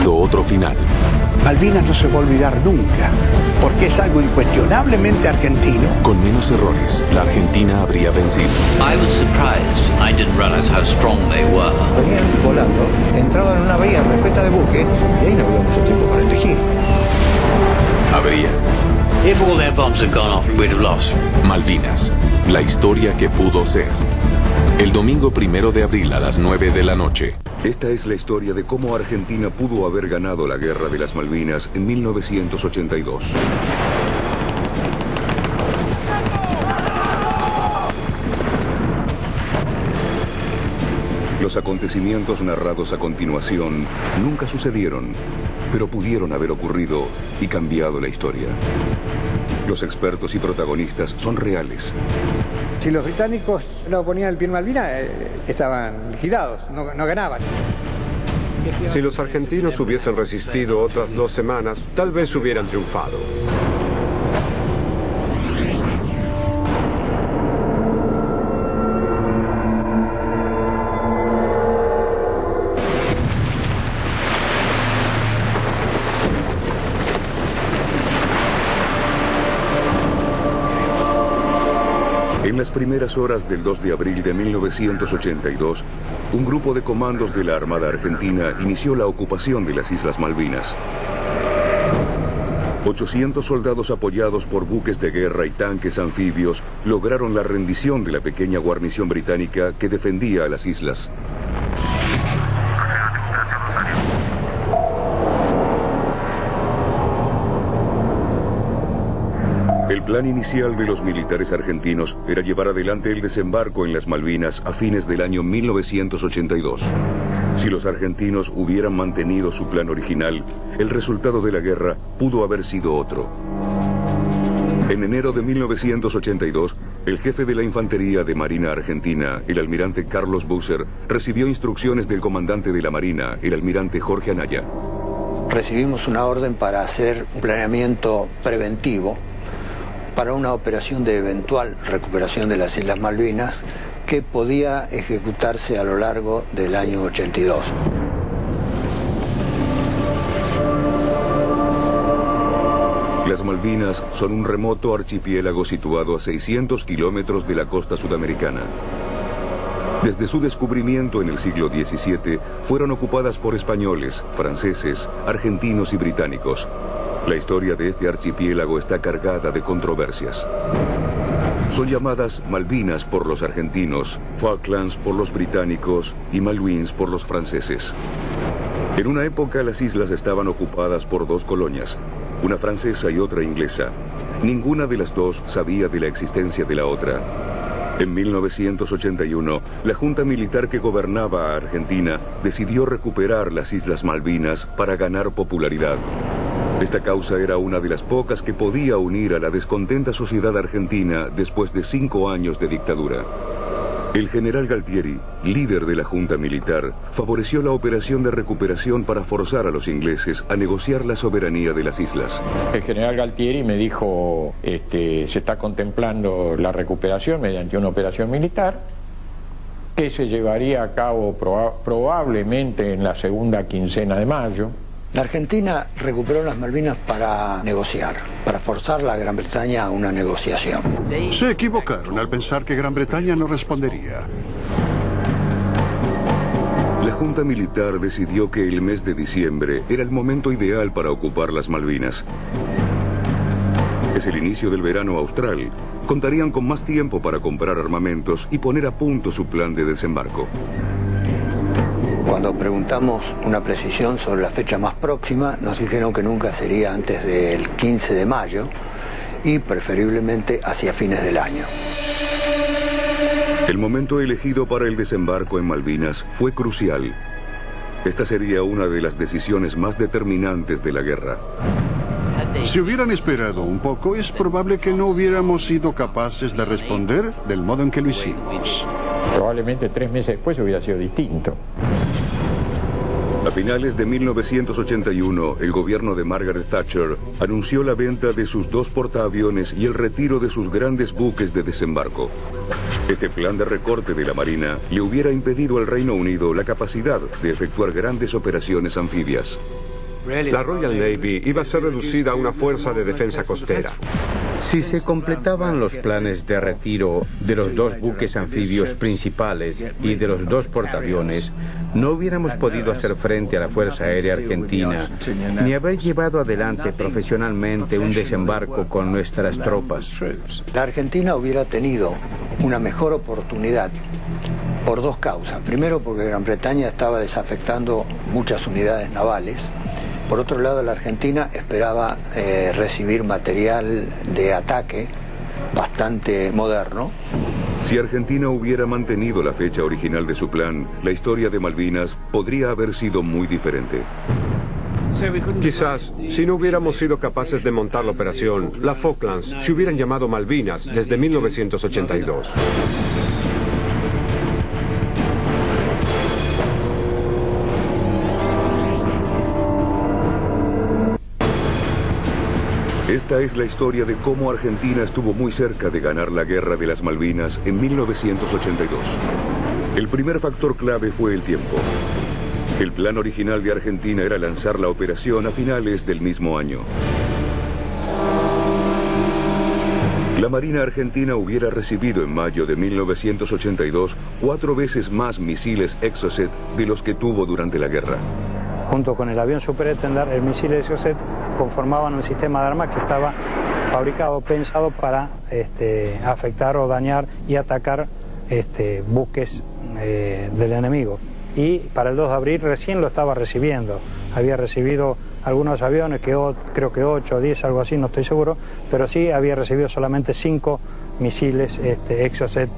tenido otro final. Malvinas no se va a olvidar nunca, porque es algo incuestionablemente argentino. Con menos errores, la Argentina habría vencido. I was surprised. I didn't realize how strong they were. Venían volando, entraban en una bahía repleta de buques y ahí no había mucho tiempo para elegir. Habría. If all their bombs had gone off, we'd have lost. Malvinas, la historia que pudo ser. El domingo 1 de abril a las 9 de la noche. Esta es la historia de cómo Argentina pudo haber ganado la Guerra de las Malvinas en 1982. Los acontecimientos narrados a continuación nunca sucedieron, pero pudieron haber ocurrido y cambiado la historia. Los expertos y protagonistas son reales. Si los británicos no ponían el pie en Malvinas, estaban liquidados, no ganaban. Si los argentinos hubiesen resistido otras 2 semanas, tal vez hubieran triunfado. En las primeras horas del 2 de abril de 1982, un grupo de comandos de la Armada Argentina inició la ocupación de las Islas Malvinas. 800 soldados apoyados por buques de guerra y tanques anfibios lograron la rendición de la pequeña guarnición británica que defendía a las islas. El plan inicial de los militares argentinos era llevar adelante el desembarco en las Malvinas a fines del año 1982. Si los argentinos hubieran mantenido su plan original, el resultado de la guerra pudo haber sido otro. En enero de 1982, el jefe de la Infantería de Marina Argentina, el almirante Carlos Busser, recibió instrucciones del comandante de la Marina, el almirante Jorge Anaya. Recibimos una orden para hacer un planeamiento preventivo para una operación de eventual recuperación de las Islas Malvinas que podía ejecutarse a lo largo del año 82. Las Malvinas son un remoto archipiélago situado a 600 kilómetros de la costa sudamericana. Desde su descubrimiento en el siglo XVII, fueron ocupadas por españoles, franceses, argentinos y británicos. La historia de este archipiélago está cargada de controversias. Son llamadas Malvinas por los argentinos, Falklands por los británicos y Malouines por los franceses. En una época las islas estaban ocupadas por 2 colonias, una francesa y otra inglesa. Ninguna de las dos sabía de la existencia de la otra. En 1981, la junta militar que gobernaba a Argentina decidió recuperar las Islas Malvinas para ganar popularidad. Esta causa era una de las pocas que podía unir a la descontenta sociedad argentina después de 5 años de dictadura. El general Galtieri, líder de la junta militar, favoreció la operación de recuperación para forzar a los ingleses a negociar la soberanía de las islas. El general Galtieri me dijo, se está contemplando la recuperación mediante una operación militar que se llevaría a cabo probablemente en la segunda quincena de mayo. La Argentina recuperó las Malvinas para negociar, para forzar a la Gran Bretaña a una negociación. Se equivocaron al pensar que Gran Bretaña no respondería. La junta militar decidió que el mes de diciembre era el momento ideal para ocupar las Malvinas. Es el inicio del verano austral. Contarían con más tiempo para comprar armamentos y poner a punto su plan de desembarco. Cuando preguntamos una precisión sobre la fecha más próxima, nos dijeron que nunca sería antes del 15 de mayo y preferiblemente hacia fines del año. El momento elegido para el desembarco en Malvinas fue crucial. Esta sería una de las decisiones más determinantes de la guerra. Si hubieran esperado un poco, es probable que no hubiéramos sido capaces de responder del modo en que lo hicimos. Probablemente 3 meses después hubiera sido distinto. A finales de 1981, el gobierno de Margaret Thatcher anunció la venta de sus 2 portaaviones y el retiro de sus grandes buques de desembarco. Este plan de recorte de la Marina le hubiera impedido al Reino Unido la capacidad de efectuar grandes operaciones anfibias. La Royal Navy iba a ser reducida a una fuerza de defensa costera. Si se completaban los planes de retiro de los 2 buques anfibios principales y de los 2 portaaviones, no hubiéramos podido hacer frente a la Fuerza Aérea Argentina, ni haber llevado adelante profesionalmente un desembarco con nuestras tropas. La Argentina hubiera tenido una mejor oportunidad por 2 causas. Primero, porque Gran Bretaña estaba desafectando muchas unidades navales. Por otro lado, la Argentina esperaba recibir material de ataque bastante moderno. Si Argentina hubiera mantenido la fecha original de su plan, la historia de Malvinas podría haber sido muy diferente. Quizás, si no hubiéramos sido capaces de montar la operación, las Falklands se hubieran llamado Malvinas desde 1982. Esta es la historia de cómo Argentina estuvo muy cerca de ganar la Guerra de las Malvinas en 1982. El primer factor clave fue el tiempo. El plan original de Argentina era lanzar la operación a finales del mismo año. La Marina Argentina hubiera recibido en mayo de 1982 4 veces más misiles Exocet de los que tuvo durante la guerra. Junto con el avión Superétendard, el misil Exocet conformaban un sistema de armas que estaba fabricado, pensado para afectar o dañar y atacar buques del enemigo. Y para el 2 de abril recién lo estaba recibiendo. Había recibido algunos aviones, creo que 8 o 10, algo así, no estoy seguro, pero sí había recibido solamente 5 misiles Exocet.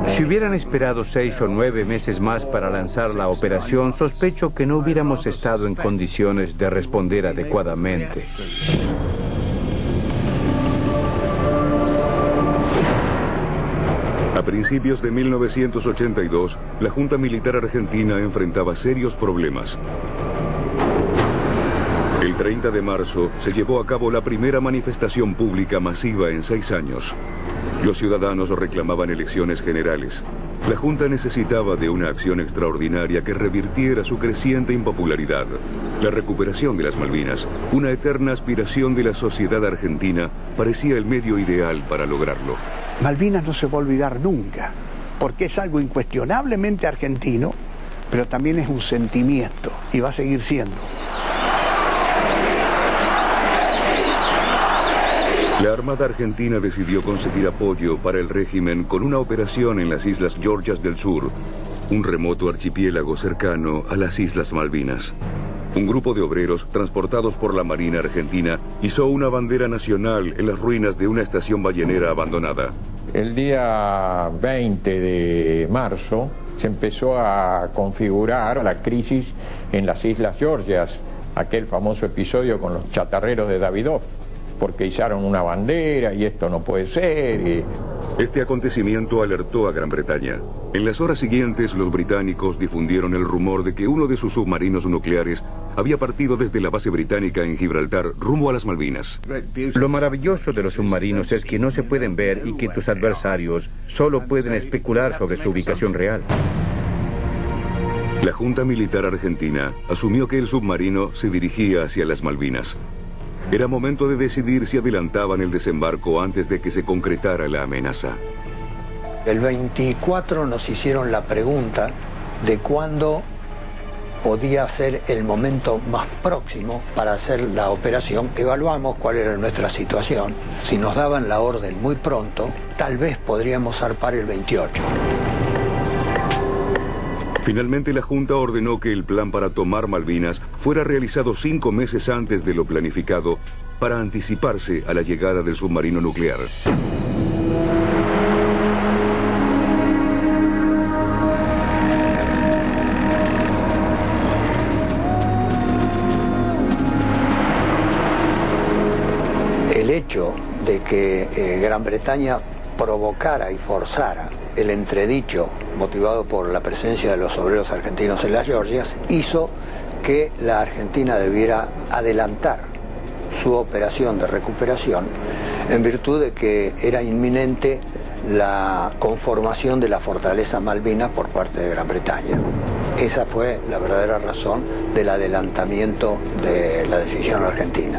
Si hubieran esperado 6 o 9 meses más para lanzar la operación, sospecho que no hubiéramos estado en condiciones de responder adecuadamente. A principios de 1982, la Junta Militar Argentina enfrentaba serios problemas. El 30 de marzo se llevó a cabo la primera manifestación pública masiva en 6 años. Los ciudadanos reclamaban elecciones generales. La Junta necesitaba de una acción extraordinaria que revirtiera su creciente impopularidad. La recuperación de las Malvinas, una eterna aspiración de la sociedad argentina, parecía el medio ideal para lograrlo. Malvinas no se va a olvidar nunca, porque es algo incuestionablemente argentino, pero también es un sentimiento, y va a seguir siendo. La Armada Argentina decidió conseguir apoyo para el régimen con una operación en las Islas Georgias del Sur, un remoto archipiélago cercano a las Islas Malvinas. Un grupo de obreros transportados por la Marina Argentina hizo una bandera nacional en las ruinas de una estación ballenera abandonada. El día 20 de marzo se empezó a configurar la crisis en las Islas Georgias, aquel famoso episodio con los chatarreros de Davidoff, porque izaron una bandera y esto no puede ser. Este acontecimiento alertó a Gran Bretaña. En las horas siguientes, los británicos difundieron el rumor de que uno de sus submarinos nucleares había partido desde la base británica en Gibraltar rumbo a las Malvinas. Lo maravilloso de los submarinos es que no se pueden ver y que tus adversarios solo pueden especular sobre su ubicación real. La Junta Militar Argentina asumió que el submarino se dirigía hacia las Malvinas. Era momento de decidir si adelantaban el desembarco antes de que se concretara la amenaza. El 24 nos hicieron la pregunta de cuándo podía ser el momento más próximo para hacer la operación. Evaluamos cuál era nuestra situación. Si nos daban la orden muy pronto, tal vez podríamos zarpar el 28. Finalmente, la Junta ordenó que el plan para tomar Malvinas fuera realizado 5 meses antes de lo planificado para anticiparse a la llegada del submarino nuclear. El hecho de que Gran Bretaña provocara y forzara el entredicho motivado por la presencia de los obreros argentinos en las Georgias hizo que la Argentina debiera adelantar su operación de recuperación en virtud de que era inminente la conformación de la fortaleza Malvinas por parte de Gran Bretaña. Esa fue la verdadera razón del adelantamiento de la decisión argentina.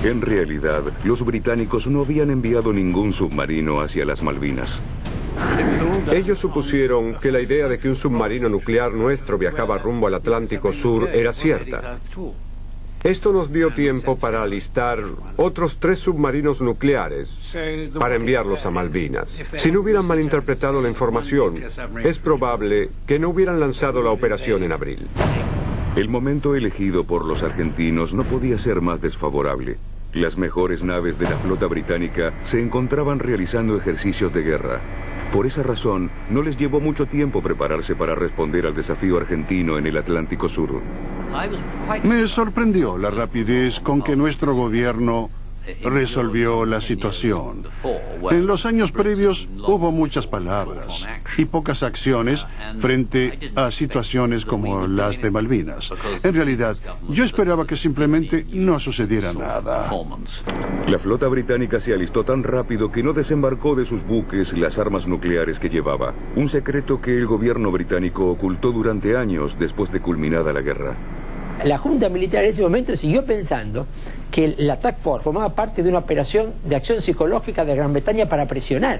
En realidad, los británicos no habían enviado ningún submarino hacia las Malvinas. Ellos supusieron que la idea de que un submarino nuclear nuestro viajaba rumbo al Atlántico Sur era cierta. Esto nos dio tiempo para alistar otros 3 submarinos nucleares para enviarlos a Malvinas. Si no hubieran malinterpretado la información, es probable que no hubieran lanzado la operación en abril. El momento elegido por los argentinos no podía ser más desfavorable. Las mejores naves de la flota británica se encontraban realizando ejercicios de guerra. Por esa razón, no les llevó mucho tiempo prepararse para responder al desafío argentino en el Atlántico Sur. Me sorprendió la rapidez con que nuestro gobierno resolvió la situación. En los años previos hubo muchas palabras y pocas acciones frente a situaciones como las de Malvinas. En realidad, yo esperaba que simplemente no sucediera nada. La flota británica se alistó tan rápido que no desembarcó de sus buques las armas nucleares que llevaba, un secreto que el gobierno británico ocultó durante años después de culminada la guerra. La Junta Militar en ese momento siguió pensando que la Task Force formaba parte de una operación de acción psicológica de Gran Bretaña para presionar,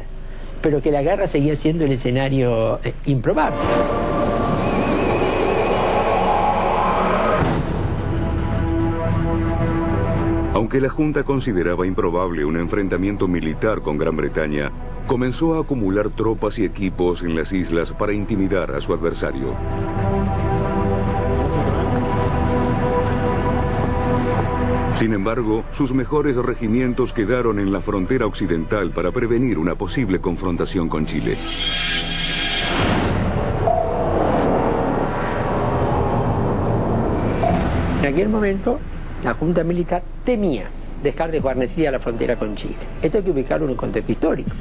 pero que la guerra seguía siendo el escenario improbable. Aunque la Junta consideraba improbable un enfrentamiento militar con Gran Bretaña, comenzó a acumular tropas y equipos en las islas para intimidar a su adversario. Sin embargo, sus mejores regimientos quedaron en la frontera occidental para prevenir una posible confrontación con Chile. En aquel momento, la Junta Militar temía dejar de guarnecer a la frontera con Chile. Esto hay que ubicarlo en un contexto histórico.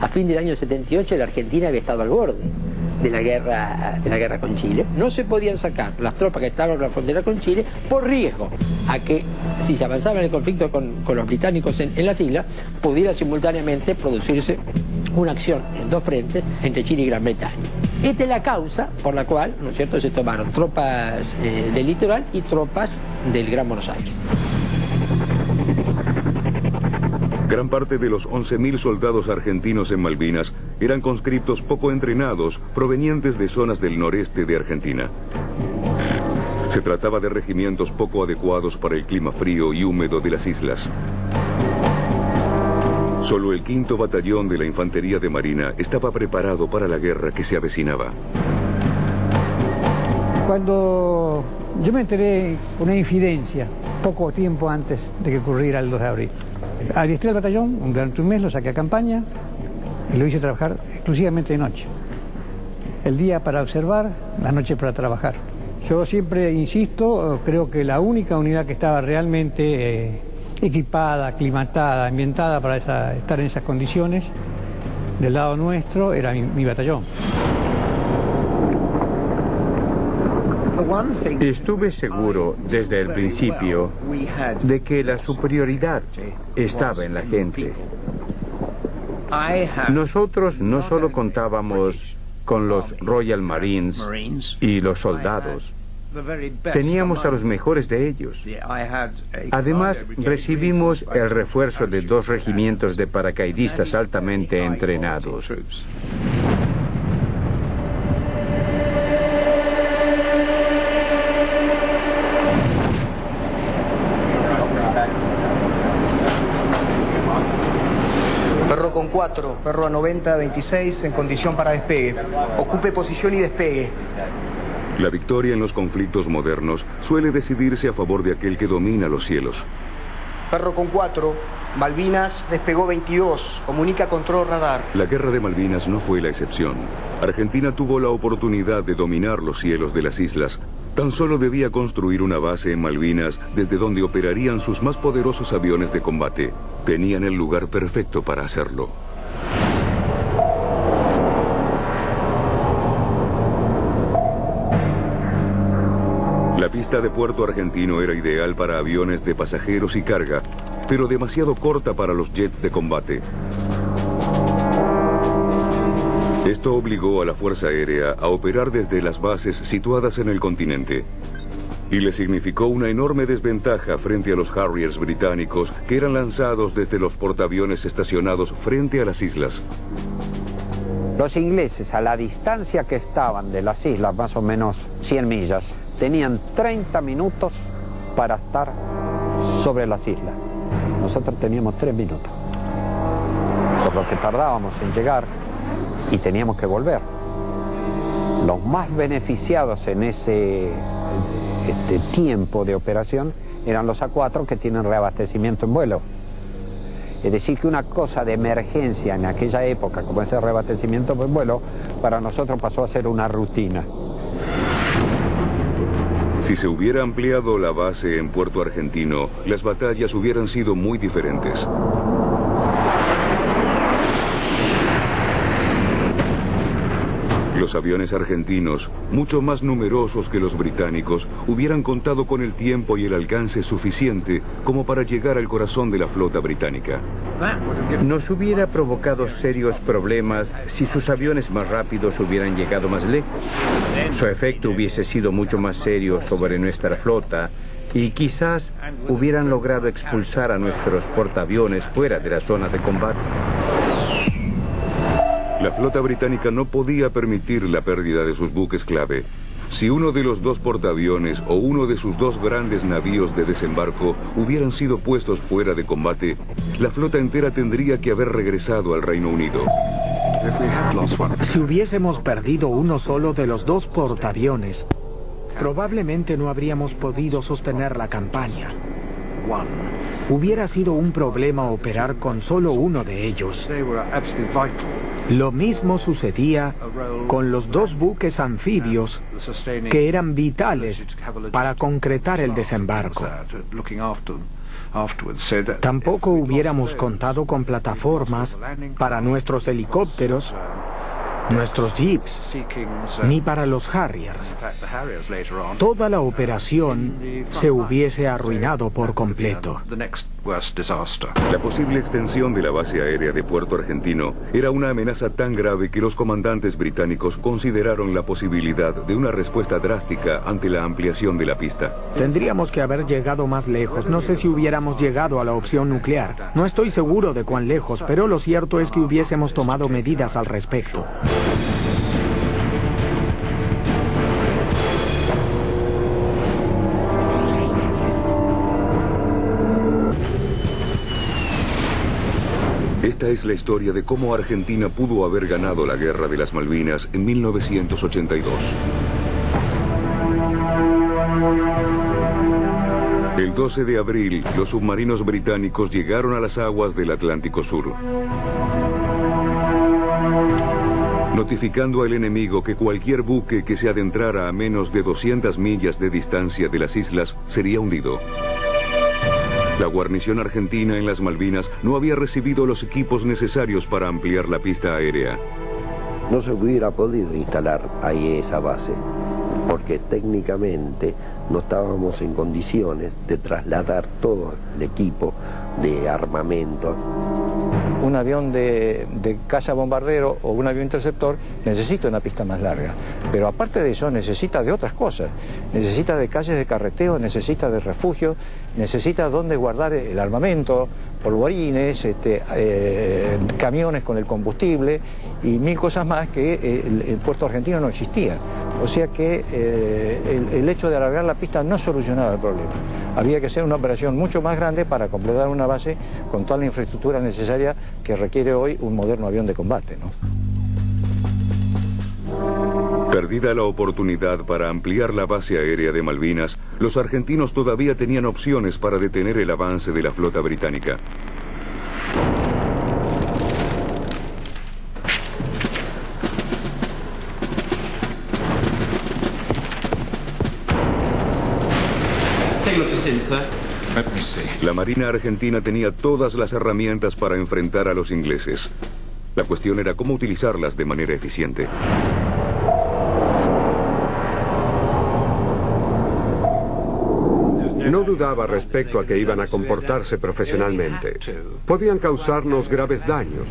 A fin del año 78, la Argentina había estado al borde de la guerra con Chile. No se podían sacar las tropas que estaban en la frontera con Chile por riesgo a que, si se avanzaba en el conflicto con los británicos en las islas, pudiera simultáneamente producirse una acción en 2 frentes entre Chile y Gran Bretaña. Esta es la causa por la cual, ¿no es cierto?, se tomaron tropas del litoral y tropas del Gran Buenos Aires. Gran parte de los 11.000 soldados argentinos en Malvinas eran conscriptos poco entrenados provenientes de zonas del noreste de Argentina. Se trataba de regimientos poco adecuados para el clima frío y húmedo de las islas. Solo el 5º Batallón de la Infantería de Marina estaba preparado para la guerra que se avecinaba. Cuando yo me enteré una infidencia, poco tiempo antes de que ocurriera el 2 de abril, adiestré al batallón, durante un mes lo saqué a campaña y lo hice trabajar exclusivamente de noche. El día para observar, la noche para trabajar. Yo siempre insisto, creo que la única unidad que estaba realmente equipada, aclimatada, ambientada para estar en esas condiciones, del lado nuestro, era mi batallón. Estuve seguro desde el principio de que la superioridad estaba en la gente. Nosotros no solo contábamos con los Royal Marines y los soldados, teníamos a los mejores de ellos. Además, recibimos el refuerzo de 2 regimientos de paracaidistas altamente entrenados. Perro con 4, perro a 90-26 en condición para despegue. Ocupe posición y despegue. La victoria en los conflictos modernos suele decidirse a favor de aquel que domina los cielos. Perro con 4, Malvinas despegó 22, comunica control radar. La guerra de Malvinas no fue la excepción. Argentina tuvo la oportunidad de dominar los cielos de las islas. Tan solo debía construir una base en Malvinas desde donde operarían sus más poderosos aviones de combate. Tenían el lugar perfecto para hacerlo. La pista de Puerto Argentino era ideal para aviones de pasajeros y carga, pero demasiado corta para los jets de combate. Esto obligó a la Fuerza Aérea a operar desde las bases situadas en el continente. Y le significó una enorme desventaja frente a los Harriers británicos que eran lanzados desde los portaaviones estacionados frente a las islas. Los ingleses, a la distancia que estaban de las islas, más o menos 100 millas, tenían 30 minutos para estar sobre las islas. Nosotros teníamos 3 minutos, por lo que tardábamos en llegar y teníamos que volver. Los más beneficiados en ese tiempo de operación eran los A4 que tienen reabastecimiento en vuelo. Es decir, que una cosa de emergencia en aquella época, como ese reabastecimiento en vuelo, para nosotros pasó a ser una rutina. Si se hubiera ampliado la base en Puerto Argentino, las batallas hubieran sido muy diferentes. Los aviones argentinos, mucho más numerosos que los británicos, hubieran contado con el tiempo y el alcance suficiente como para llegar al corazón de la flota británica. Nos hubiera provocado serios problemas si sus aviones más rápidos hubieran llegado más lejos. Su efecto hubiese sido mucho más serio sobre nuestra flota y quizás hubieran logrado expulsar a nuestros portaaviones fuera de la zona de combate. La flota británica no podía permitir la pérdida de sus buques clave. Si uno de los 2 portaaviones o uno de sus 2 grandes navíos de desembarco hubieran sido puestos fuera de combate, la flota entera tendría que haber regresado al Reino Unido. Si hubiésemos perdido uno solo de los 2 portaaviones, probablemente no habríamos podido sostener la campaña. Hubiera sido un problema operar con solo uno de ellos. Lo mismo sucedía con los 2 buques anfibios que eran vitales para concretar el desembarco. Tampoco hubiéramos contado con plataformas para nuestros helicópteros, nuestros jeeps, ni para los Harriers. Toda la operación se hubiese arruinado por completo. La posible extensión de la base aérea de Puerto Argentino era una amenaza tan grave que los comandantes británicos consideraron la posibilidad de una respuesta drástica ante la ampliación de la pista. Tendríamos que haber llegado más lejos. No sé si hubiéramos llegado a la opción nuclear. No estoy seguro de cuán lejos, pero lo cierto es que hubiésemos tomado medidas al respecto. Esta es la historia de cómo Argentina pudo haber ganado la Guerra de las Malvinas en 1982. El 12 de abril, los submarinos británicos llegaron a las aguas del Atlántico Sur, notificando al enemigo que cualquier buque que se adentrara a menos de 200 millas de distancia de las islas sería hundido. La guarnición argentina en las Malvinas no había recibido los equipos necesarios para ampliar la pista aérea. No se hubiera podido instalar ahí esa base, porque técnicamente no estábamos en condiciones de trasladar todo el equipo de armamento. Un avión de caza bombardero o un avión interceptor necesita una pista más larga, pero aparte de eso necesita de otras cosas. Necesita de calles de carreteo, necesita de refugio, necesita dónde guardar el armamento, polvorines, camiones con el combustible y 1000 cosas más que el puerto argentino no existía. O sea que el hecho de alargar la pista no solucionaba el problema. Había que hacer una operación mucho más grande para completar una base con toda la infraestructura necesaria que requiere hoy un moderno avión de combate, ¿no? Perdida la oportunidad para ampliar la base aérea de Malvinas, los argentinos todavía tenían opciones para detener el avance de la flota británica. La Marina Argentina tenía todas las herramientas para enfrentar a los ingleses. La cuestión era cómo utilizarlas de manera eficiente. No dudaba respecto a que iban a comportarse profesionalmente. Podían causarnos graves daños.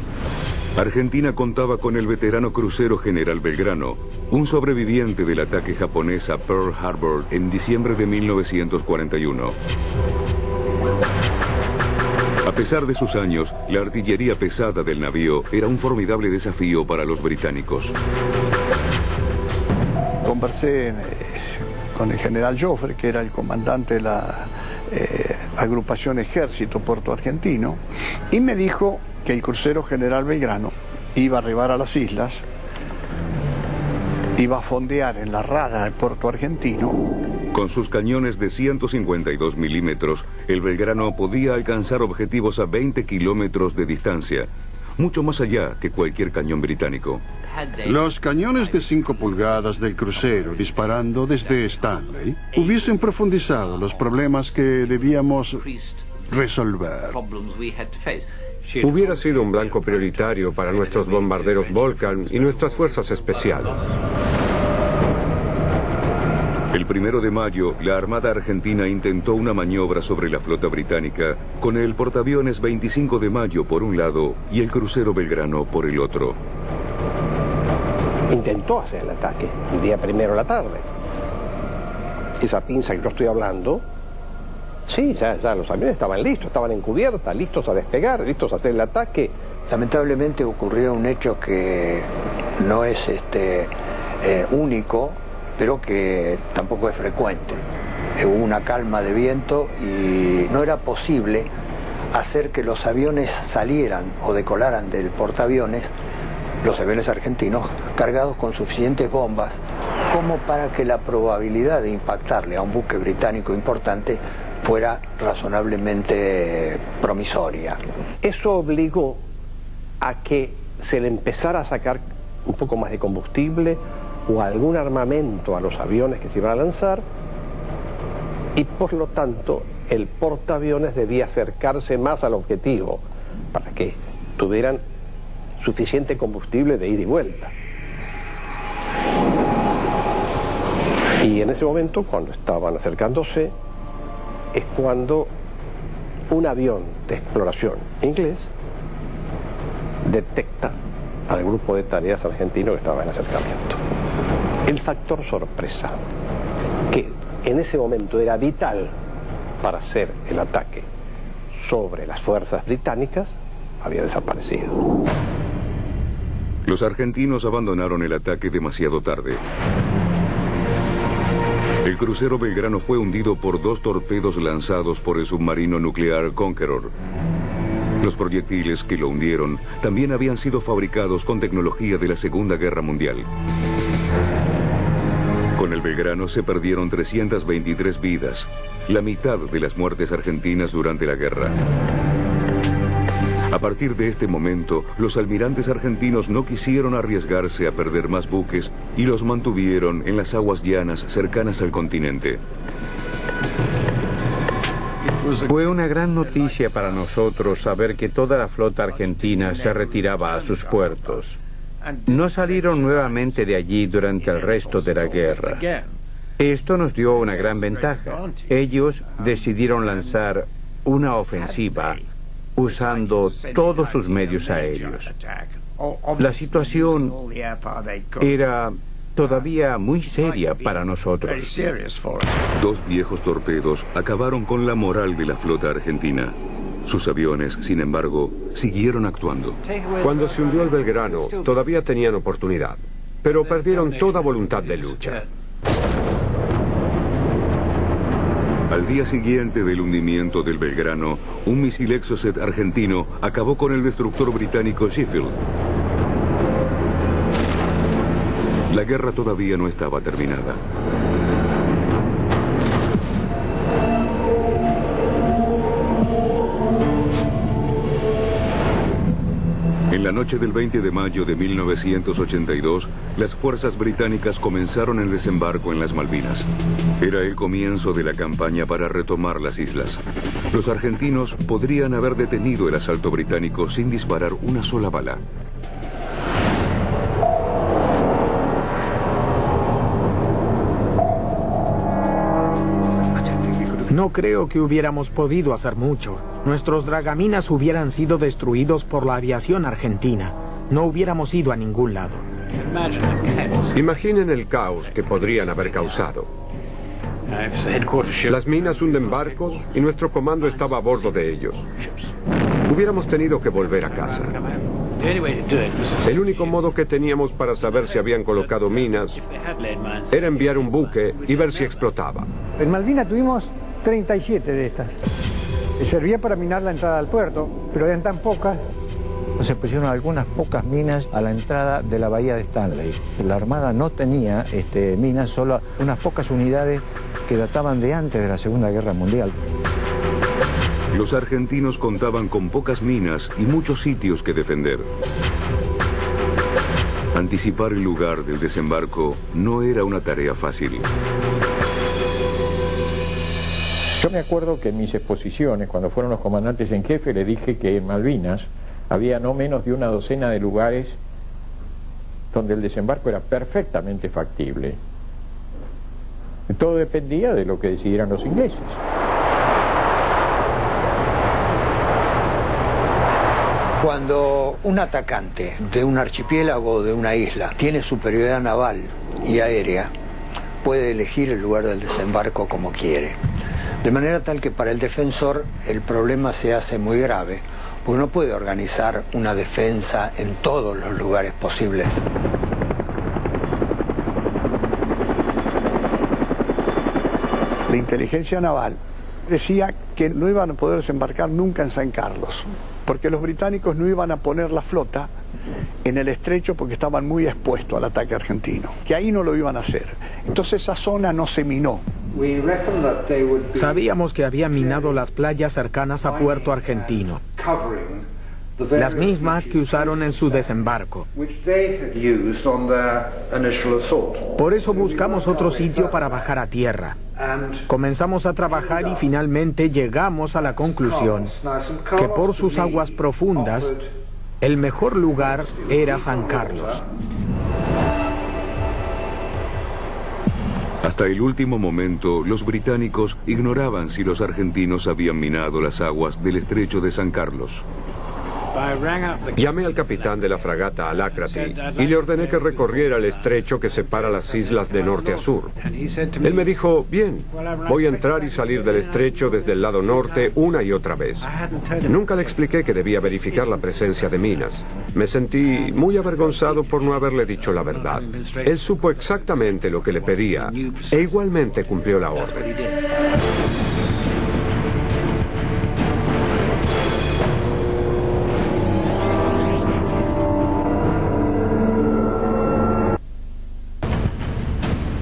Argentina contaba con el veterano crucero General Belgrano, un sobreviviente del ataque japonés a Pearl Harbor en diciembre de 1941. A pesar de sus años, la artillería pesada del navío era un formidable desafío para los británicos. Conversé con el general Joffre, que era el comandante de la agrupación Ejército Puerto Argentino, y me dijo que el crucero General Belgrano iba a arribar a las islas, iba a fondear en la rada de Puerto Argentino. Con sus cañones de 152 milímetros, el Belgrano podía alcanzar objetivos a 20 kilómetros de distancia, mucho más allá que cualquier cañón británico. Los cañones de 5 pulgadas del crucero disparando desde Stanley hubiesen profundizado los problemas que debíamos resolver. Hubiera sido un blanco prioritario para nuestros bombarderos Vulcan y nuestras fuerzas especiales. El 1 de mayo, la Armada Argentina intentó una maniobra sobre la flota británica con el portaaviones 25 de mayo por un lado y el crucero Belgrano por el otro. Intentó hacer el ataque el día 1 de la tarde. Esa pinza que yo estoy hablando, sí, ya los aviones estaban listos, estaban en cubierta, listos a despegar, listos a hacer el ataque. Lamentablemente ocurrió un hecho que no es único, pero que tampoco es frecuente. Hubo una calma de viento y no era posible hacer que los aviones salieran o decolaran del portaaviones, los aviones argentinos, cargados con suficientes bombas como para que la probabilidad de impactarle a un buque británico importante fuera razonablemente promisoria. Eso obligó a que se le empezara a sacar un poco más de combustible o algún armamento a los aviones que se iban a lanzar, y por lo tanto el portaaviones debía acercarse más al objetivo para que tuvieran suficiente combustible de ida y vuelta. Y en ese momento, cuando estaban acercándose, es cuando un avión de exploración inglés detecta al grupo de tareas argentino que estaba en acercamiento. El factor sorpresa, que en ese momento era vital para hacer el ataque sobre las fuerzas británicas, había desaparecido. Los argentinos abandonaron el ataque demasiado tarde. El crucero Belgrano fue hundido por 2 torpedos lanzados por el submarino nuclear Conqueror. Los proyectiles que lo hundieron también habían sido fabricados con tecnología de la Segunda Guerra Mundial. Con el Belgrano se perdieron 323 vidas, la mitad de las muertes argentinas durante la guerra. A partir de este momento, los almirantes argentinos no quisieron arriesgarse a perder más buques y los mantuvieron en las aguas llanas cercanas al continente. Fue una gran noticia para nosotros saber que toda la flota argentina se retiraba a sus puertos. No salieron nuevamente de allí durante el resto de la guerra. Esto nos dio una gran ventaja. Ellos decidieron lanzar una ofensiva usando todos sus medios aéreos. La situación era todavía muy seria para nosotros. 2 viejos torpedos acabaron con la moral de la flota argentina. Sus aviones, sin embargo, siguieron actuando. Cuando se hundió el Belgrano, todavía tenían oportunidad, pero perdieron toda voluntad de lucha. Al día siguiente del hundimiento del Belgrano, un misil Exocet argentino acabó con el destructor británico Sheffield. La guerra todavía no estaba terminada. En la noche del 20 de mayo de 1982, las fuerzas británicas comenzaron el desembarco en las Malvinas. Era el comienzo de la campaña para retomar las islas. Los argentinos podrían haber detenido el asalto británico sin disparar una sola bala. No creo que hubiéramos podido hacer mucho. Nuestros dragaminas hubieran sido destruidos por la aviación argentina. no hubiéramos ido a ningún lado. Imaginen el caos que podrían haber causado. Las minas hunden barcos y nuestro comando estaba a bordo de ellos. Hubiéramos tenido que volver a casa. El único modo que teníamos para saber si habían colocado minas era enviar un buque y ver si explotaba. En Malvinas tuvimos 37 de estas. Servía para minar la entrada al puerto, pero eran tan pocas. Se pusieron algunas pocas minas a la entrada de la bahía de Stanley. La Armada no tenía minas, solo unas pocas unidades que databan de antes de la Segunda Guerra Mundial. Los argentinos contaban con pocas minas y muchos sitios que defender. Anticipar el lugar del desembarco no era una tarea fácil. Yo me acuerdo que en mis exposiciones, cuando fueron los comandantes en jefe, le dije que en Malvinas había no menos de una docena de lugares donde el desembarco era perfectamente factible. Todo dependía de lo que decidieran los ingleses. Cuando un atacante de un archipiélago o de una isla tiene superioridad naval y aérea, puede elegir el lugar del desembarco como quiere. De manera tal que para el defensor el problema se hace muy grave, porque no puede organizar una defensa en todos los lugares posibles. La inteligencia naval decía que no iban a poder desembarcar nunca en San Carlos, porque los británicos no iban a poner la flota en el estrecho porque estaban muy expuestos al ataque argentino, que ahí no lo iban a hacer. Entonces esa zona no se minó. Sabíamos que habían minado las playas cercanas a Puerto Argentino, las mismas que usaron en su desembarco. Por eso buscamos otro sitio para bajar a tierra. Comenzamos a trabajar y finalmente llegamos a la conclusión que por sus aguas profundas, el mejor lugar era San Carlos. Hasta el último momento, los británicos ignoraban si los argentinos habían minado las aguas del estrecho de San Carlos. Llamé al capitán de la fragata Alácrati y le ordené que recorriera el estrecho que separa las islas de norte a sur. Él me dijo, bien, voy a entrar y salir del estrecho desde el lado norte una y otra vez. Nunca le expliqué que debía verificar la presencia de minas. Me sentí muy avergonzado por no haberle dicho la verdad. Él supo exactamente lo que le pedía e igualmente cumplió la orden.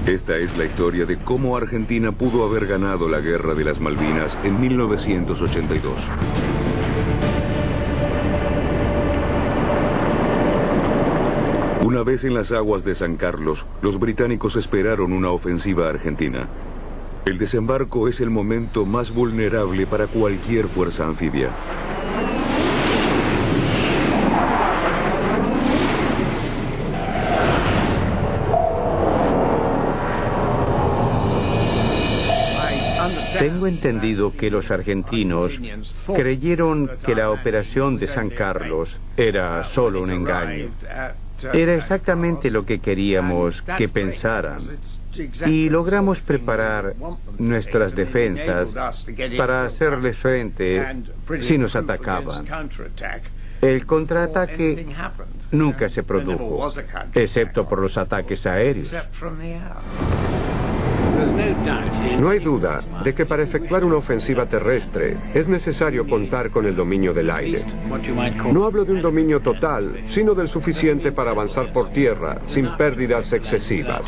Esta es la historia de cómo Argentina pudo haber ganado la Guerra de las Malvinas en 1982. Una vez en las aguas de San Carlos, los británicos esperaron una ofensiva argentina. El desembarco es el momento más vulnerable para cualquier fuerza anfibia. Tengo entendido que los argentinos creyeron que la operación de San Carlos era solo un engaño. Era exactamente lo que queríamos que pensaran. Y logramos preparar nuestras defensas para hacerles frente si nos atacaban. El contraataque nunca se produjo, excepto por los ataques aéreos. No hay duda de que para efectuar una ofensiva terrestre es necesario contar con el dominio del aire. No hablo de un dominio total, sino del suficiente para avanzar por tierra sin pérdidas excesivas.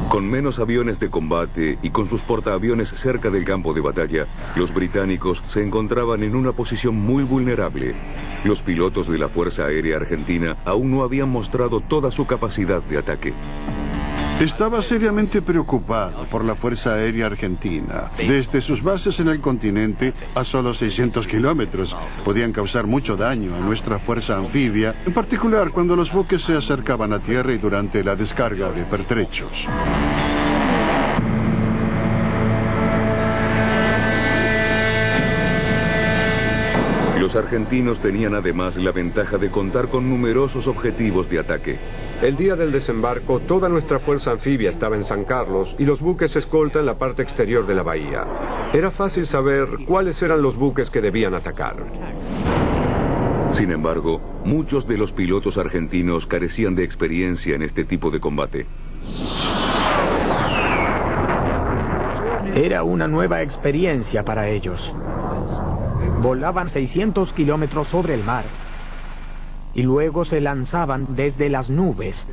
Con menos aviones de combate y con sus portaaviones cerca del campo de batalla, los británicos se encontraban en una posición muy vulnerable. Los pilotos de la Fuerza Aérea Argentina aún no habían mostrado toda su capacidad de ataque. Estaba seriamente preocupado por la Fuerza Aérea Argentina. Desde sus bases en el continente a solo 600 kilómetros podían causar mucho daño a nuestra fuerza anfibia, en particular cuando los buques se acercaban a tierra y durante la descarga de pertrechos. Los argentinos tenían además la ventaja de contar con numerosos objetivos de ataque. El día del desembarco, toda nuestra fuerza anfibia estaba en San Carlos y los buques escolta en la parte exterior de la bahía. Era fácil saber cuáles eran los buques que debían atacar. Sin embargo, muchos de los pilotos argentinos carecían de experiencia en este tipo de combate. Era una nueva experiencia para ellos. Volaban 600 kilómetros sobre el mar y luego se lanzaban desde las nubes.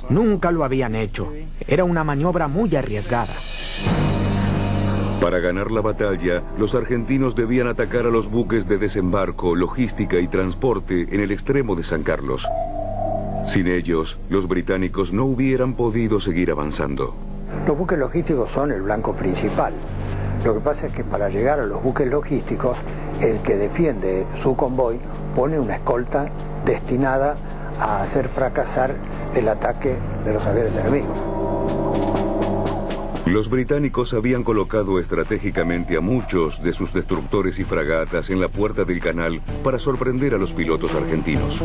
Nunca lo habían hecho. Era una maniobra muy arriesgada. Para ganar la batalla, los argentinos debían atacar a los buques de desembarco, logística y transporte en el extremo de San Carlos. Sin ellos, los británicos no hubieran podido seguir avanzando. Los buques logísticos son el blanco principal. Lo que pasa es que para llegar a los buques logísticos, el que defiende su convoy pone una escolta destinada a hacer fracasar el ataque de los aviones enemigos. Los británicos habían colocado estratégicamente a muchos de sus destructores y fragatas en la puerta del canal para sorprender a los pilotos argentinos.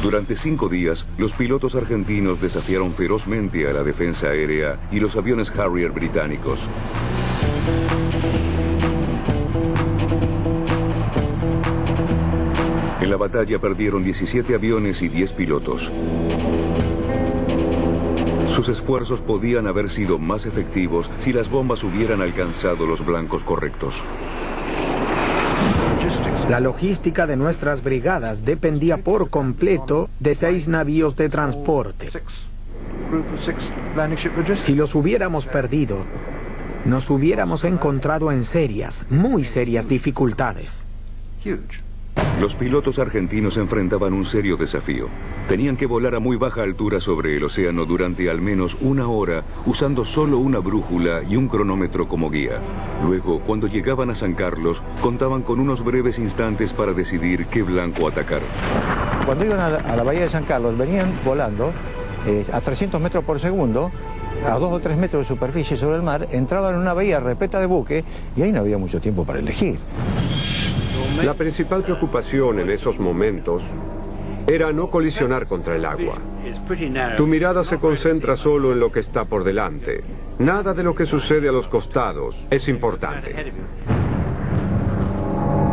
Durante 5 días, los pilotos argentinos desafiaron ferozmente a la defensa aérea y los aviones Harrier británicos. En la batalla perdieron 17 aviones y 10 pilotos. Sus esfuerzos podían haber sido más efectivos si las bombas hubieran alcanzado los blancos correctos. La logística de nuestras brigadas dependía por completo de 6 navíos de transporte. Si los hubiéramos perdido, nos hubiéramos encontrado en serias, muy serias dificultades. Los pilotos argentinos enfrentaban un serio desafío. Tenían que volar a muy baja altura sobre el océano durante al menos 1 hora, usando solo una brújula y un cronómetro como guía. Luego, cuando llegaban a San Carlos, contaban con unos breves instantes para decidir qué blanco atacar. Cuando iban a la bahía de San Carlos, venían volando a 300 metros por segundo, a 2 o 3 metros de superficie sobre el mar, entraban en una bahía repleta de buques y ahí no había mucho tiempo para elegir. La principal preocupación en esos momentos era no colisionar contra el agua. Tu mirada se concentra solo en lo que está por delante. Nada de lo que sucede a los costados es importante.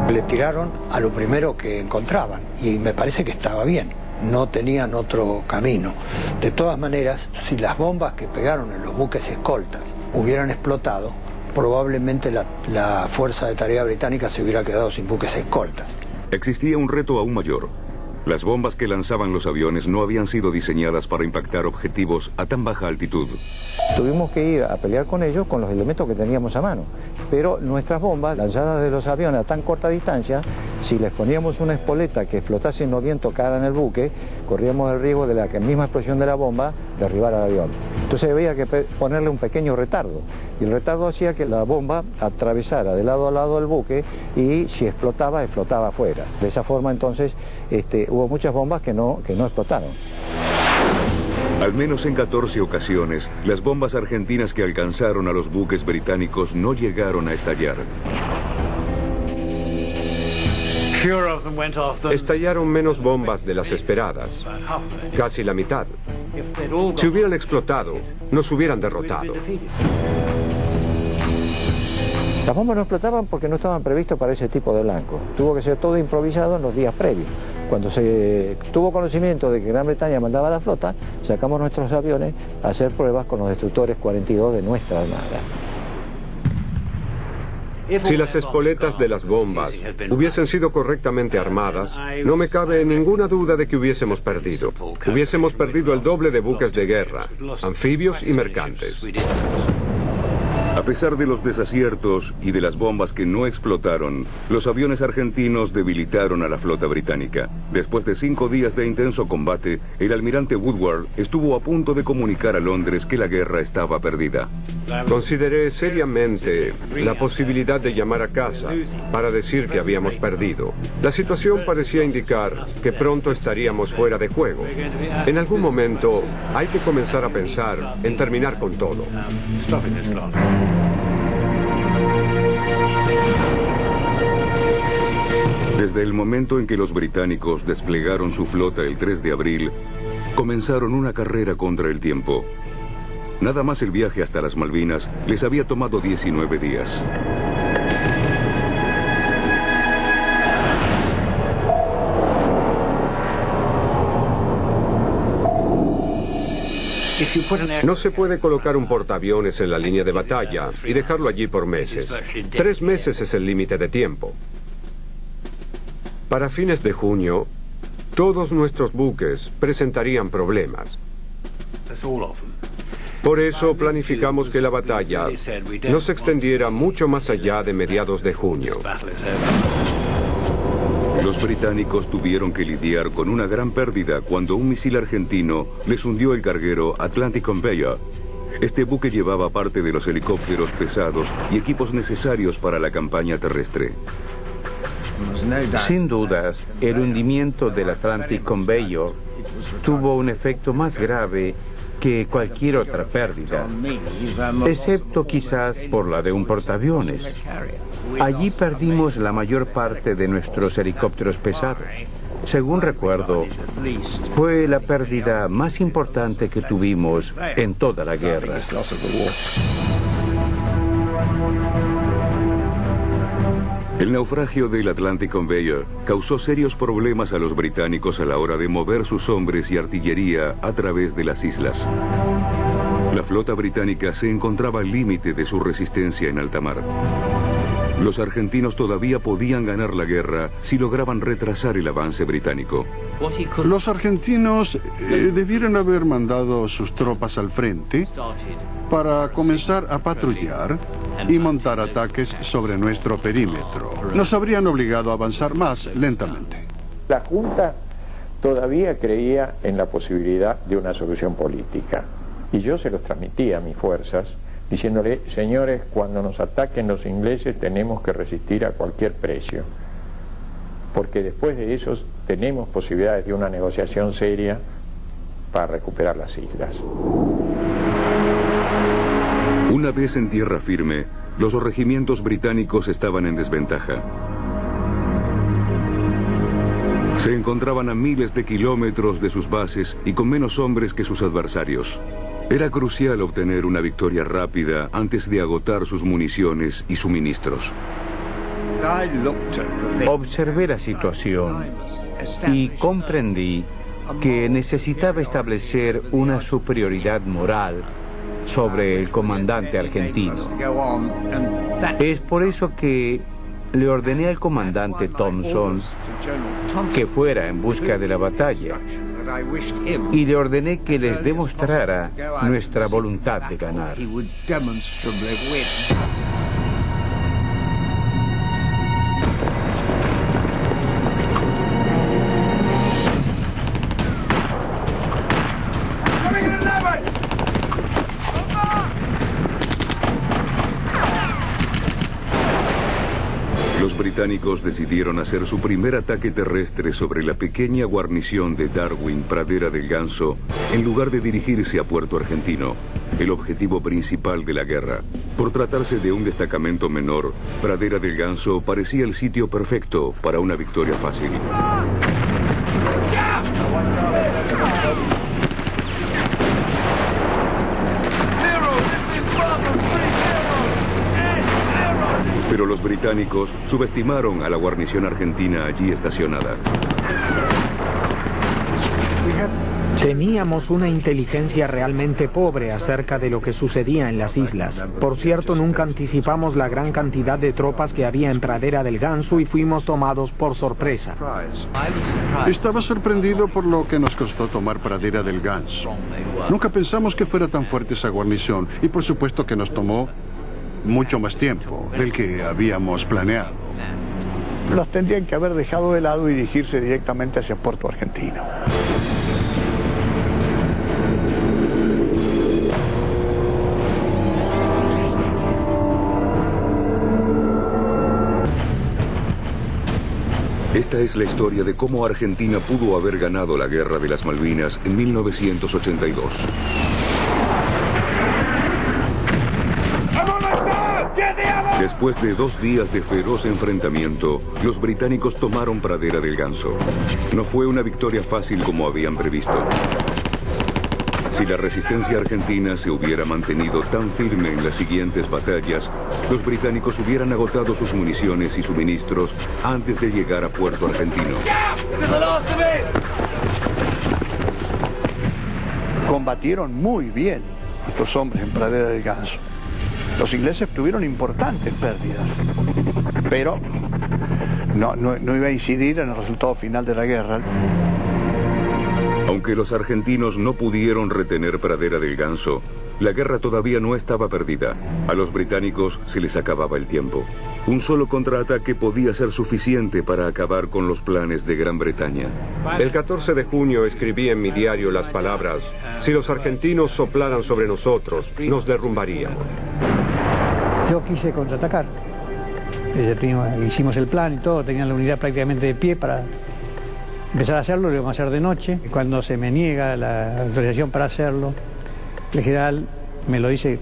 Le tiraron a lo primero que encontraban y me parece que estaba bien. No tenían otro camino. De todas maneras, si las bombas que pegaron en los buques escoltas hubieran explotado, probablemente la Fuerza de Tarea Británica se hubiera quedado sin buques escoltas. Existía un reto aún mayor. Las bombas que lanzaban los aviones no habían sido diseñadas para impactar objetivos a tan baja altitud. Tuvimos que ir a pelear con ellos con los elementos que teníamos a mano. Pero nuestras bombas, lanzadas de los aviones a tan corta distancia, si les poníamos una espoleta que explotase y no bien tocara en el buque, corríamos el riesgo de la misma explosión de la bomba derribar al avión. Entonces había que ponerle un pequeño retardo. Y el retardo hacía que la bomba atravesara de lado a lado el buque y si explotaba, explotaba afuera. De esa forma entonces hubo muchas bombas que no explotaron. Al menos en 14 ocasiones, las bombas argentinas que alcanzaron a los buques británicos no llegaron a estallar. Estallaron menos bombas de las esperadas, casi la mitad. Si hubieran explotado, nos hubieran derrotado. Las bombas no explotaban porque no estaban previstos para ese tipo de blanco. Tuvo que ser todo improvisado en los días previos. Cuando se tuvo conocimiento de que Gran Bretaña mandaba la flota, sacamos nuestros aviones a hacer pruebas con los destructores 42 de nuestra armada. Si las espoletas de las bombas hubiesen sido correctamente armadas, no me cabe ninguna duda de que hubiésemos perdido. Hubiésemos perdido el doble de buques de guerra, anfibios y mercantes. A pesar de los desaciertos y de las bombas que no explotaron, los aviones argentinos debilitaron a la flota británica. Después de 5 días de intenso combate, el almirante Woodward estuvo a punto de comunicar a Londres que la guerra estaba perdida. Consideré seriamente la posibilidad de llamar a casa para decir que habíamos perdido. La situación parecía indicar que pronto estaríamos fuera de juego. En algún momento hay que comenzar a pensar en terminar con todo. Desde el momento en que los británicos desplegaron su flota el 3 de abril, comenzaron una carrera contra el tiempo. Nada más el viaje hasta las Malvinas les había tomado 19 días. No se puede colocar un portaaviones en la línea de batalla y dejarlo allí por meses. 3 meses es el límite de tiempo. Para fines de junio, todos nuestros buques presentarían problemas. Por eso planificamos que la batalla no se extendiera mucho más allá de mediados de junio. Los británicos tuvieron que lidiar con una gran pérdida cuando un misil argentino les hundió el carguero Atlantic Conveyor. Este buque llevaba parte de los helicópteros pesados y equipos necesarios para la campaña terrestre. Sin dudas, el hundimiento del Atlantic Conveyor tuvo un efecto más grave que cualquier otra pérdida, excepto quizás por la de un portaaviones. Allí perdimos la mayor parte de nuestros helicópteros pesados. Según recuerdo, fue la pérdida más importante que tuvimos en toda la guerra. El naufragio del Atlantic Conveyor causó serios problemas a los británicos a la hora de mover sus hombres y artillería a través de las islas. La flota británica se encontraba al límite de su resistencia en alta mar. Los argentinos todavía podían ganar la guerra si lograban retrasar el avance británico. Los argentinos debieron haber mandado sus tropas al frente para comenzar a patrullar y montar ataques sobre nuestro perímetro. Nos habrían obligado a avanzar más lentamente. La Junta todavía creía en la posibilidad de una solución política. Y yo se los transmití a mis fuerzas, diciéndole, señores, cuando nos ataquen los ingleses tenemos que resistir a cualquier precio. Porque después de eso tenemos posibilidades de una negociación seria para recuperar las islas. Una vez en tierra firme, los regimientos británicos estaban en desventaja. Se encontraban a miles de kilómetros de sus bases y con menos hombres que sus adversarios. Era crucial obtener una victoria rápida antes de agotar sus municiones y suministros. Observé la situación y comprendí que necesitaba establecer una superioridad moral sobre el comandante argentino. Es por eso que le ordené al comandante Thompson que fuera en busca de la batalla y le ordené que les demostrara nuestra voluntad de ganar. Los británicos decidieron hacer su primer ataque terrestre sobre la pequeña guarnición de Darwin, Pradera del Ganso, en lugar de dirigirse a Puerto Argentino, el objetivo principal de la guerra. Por tratarse de un destacamento menor, Pradera del Ganso parecía el sitio perfecto para una victoria fácil. Pero los británicos subestimaron a la guarnición argentina allí estacionada. Teníamos una inteligencia realmente pobre acerca de lo que sucedía en las islas. Por cierto, nunca anticipamos la gran cantidad de tropas que había en Pradera del Ganso y fuimos tomados por sorpresa. Estaba sorprendido por lo que nos costó tomar Pradera del Ganso. Nunca pensamos que fuera tan fuerte esa guarnición y por supuesto que nos tomó mucho más tiempo del que habíamos planeado. Los tendrían que haber dejado de lado y dirigirse directamente hacia Puerto Argentino. Esta es la historia de cómo Argentina pudo haber ganado la Guerra de las Malvinas en 1982. Después de 2 días de feroz enfrentamiento, los británicos tomaron Pradera del Ganso. No fue una victoria fácil como habían previsto. Si la resistencia argentina se hubiera mantenido tan firme en las siguientes batallas, los británicos hubieran agotado sus municiones y suministros antes de llegar a Puerto Argentino. Combatieron muy bien estos hombres en Pradera del Ganso. Los ingleses tuvieron importantes pérdidas, pero no iba a incidir en el resultado final de la guerra. Aunque los argentinos no pudieron retener Pradera del Ganso, la guerra todavía no estaba perdida. A los británicos se les acababa el tiempo. Un solo contraataque podía ser suficiente para acabar con los planes de Gran Bretaña. El 14 de junio escribí en mi diario las palabras: si los argentinos soplaran sobre nosotros, nos derrumbaríamos. Yo quise contraatacar. Hicimos el plan y todo, tenían la unidad prácticamente de pie para empezar a hacerlo. Lo íbamos a hacer de noche. Cuando se me niega la autorización para hacerlo, el general me lo dice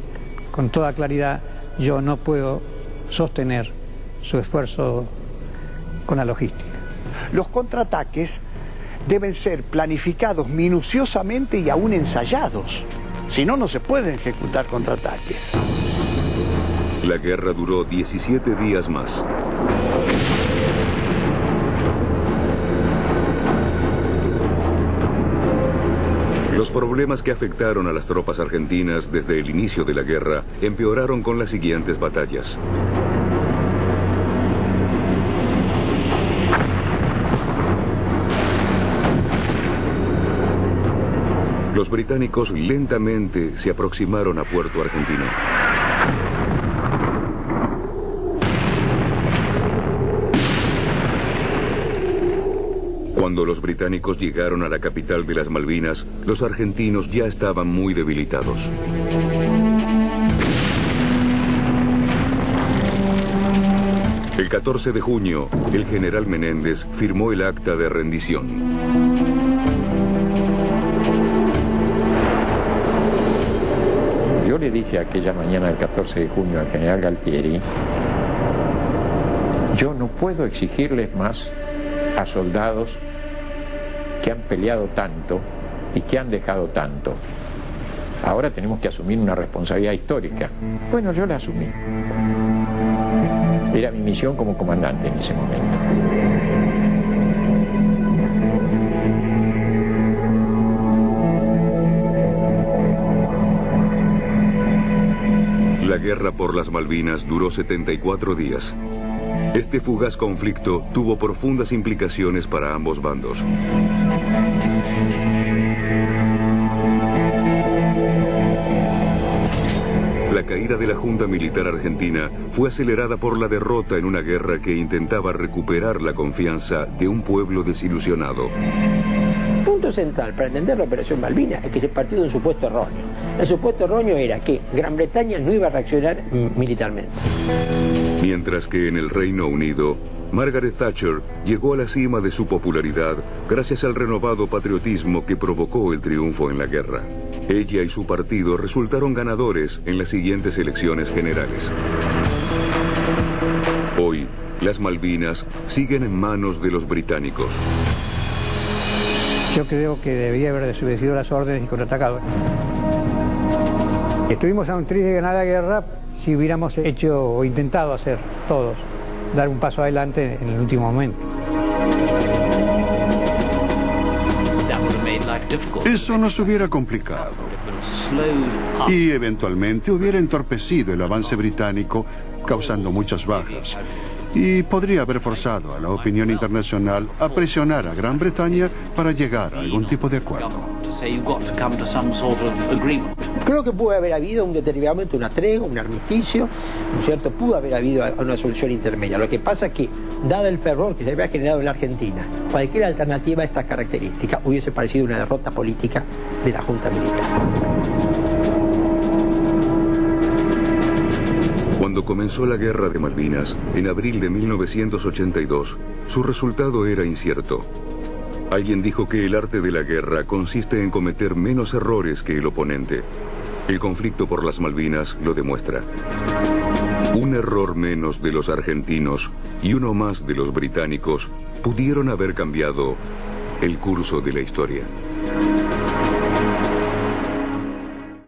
con toda claridad: yo no puedo sostener su esfuerzo con la logística. Los contraataques deben ser planificados minuciosamente y aún ensayados. Si no, no se pueden ejecutar contraataques. La guerra duró 17 días más. Los problemas que afectaron a las tropas argentinas desde el inicio de la guerra empeoraron con las siguientes batallas. Los británicos lentamente se aproximaron a Puerto Argentino. Cuando los británicos llegaron a la capital de las Malvinas, los argentinos ya estaban muy debilitados. El 14 de junio, el general Menéndez firmó el acta de rendición. Yo le dije aquella mañana del 14 de junio al general Galtieri: yo no puedo exigirles más a soldados que han peleado tanto y que han dejado tanto. Ahora tenemos que asumir una responsabilidad histórica. Bueno, yo la asumí. Era mi misión como comandante en ese momento. La guerra por las Malvinas duró 74 días. Este fugaz conflicto tuvo profundas implicaciones para ambos bandos. La caída de la Junta Militar Argentina fue acelerada por la derrota en una guerra que intentaba recuperar la confianza de un pueblo desilusionado. El punto central para entender la Operación Malvinas es que se partió de un supuesto erróneo. El supuesto erróneo era que Gran Bretaña no iba a reaccionar militarmente. Mientras que en el Reino Unido, Margaret Thatcher llegó a la cima de su popularidad gracias al renovado patriotismo que provocó el triunfo en la guerra. Ella y su partido resultaron ganadores en las siguientes elecciones generales. Hoy, las Malvinas siguen en manos de los británicos. Yo creo que debería haber desobedecido las órdenes y contraatacado. Estuvimos a un tris de ganar la guerra si hubiéramos hecho o intentado hacer todos, dar un paso adelante en el último momento. Eso nos hubiera complicado y eventualmente hubiera entorpecido el avance británico, causando muchas bajas. Y podría haber forzado a la opinión internacional a presionar a Gran Bretaña para llegar a algún tipo de acuerdo. Creo que pudo haber habido determinadamente una tregua, un armisticio, ¿no es cierto? Pudo haber habido una solución intermedia. Lo que pasa es que, dado el fervor que se había generado en la Argentina, cualquier alternativa a estas características hubiese parecido una derrota política de la Junta Militar. Cuando comenzó la Guerra de Malvinas, en abril de 1982, su resultado era incierto. Alguien dijo que el arte de la guerra consiste en cometer menos errores que el oponente. El conflicto por las Malvinas lo demuestra. Un error menos de los argentinos y uno más de los británicos pudieron haber cambiado el curso de la historia.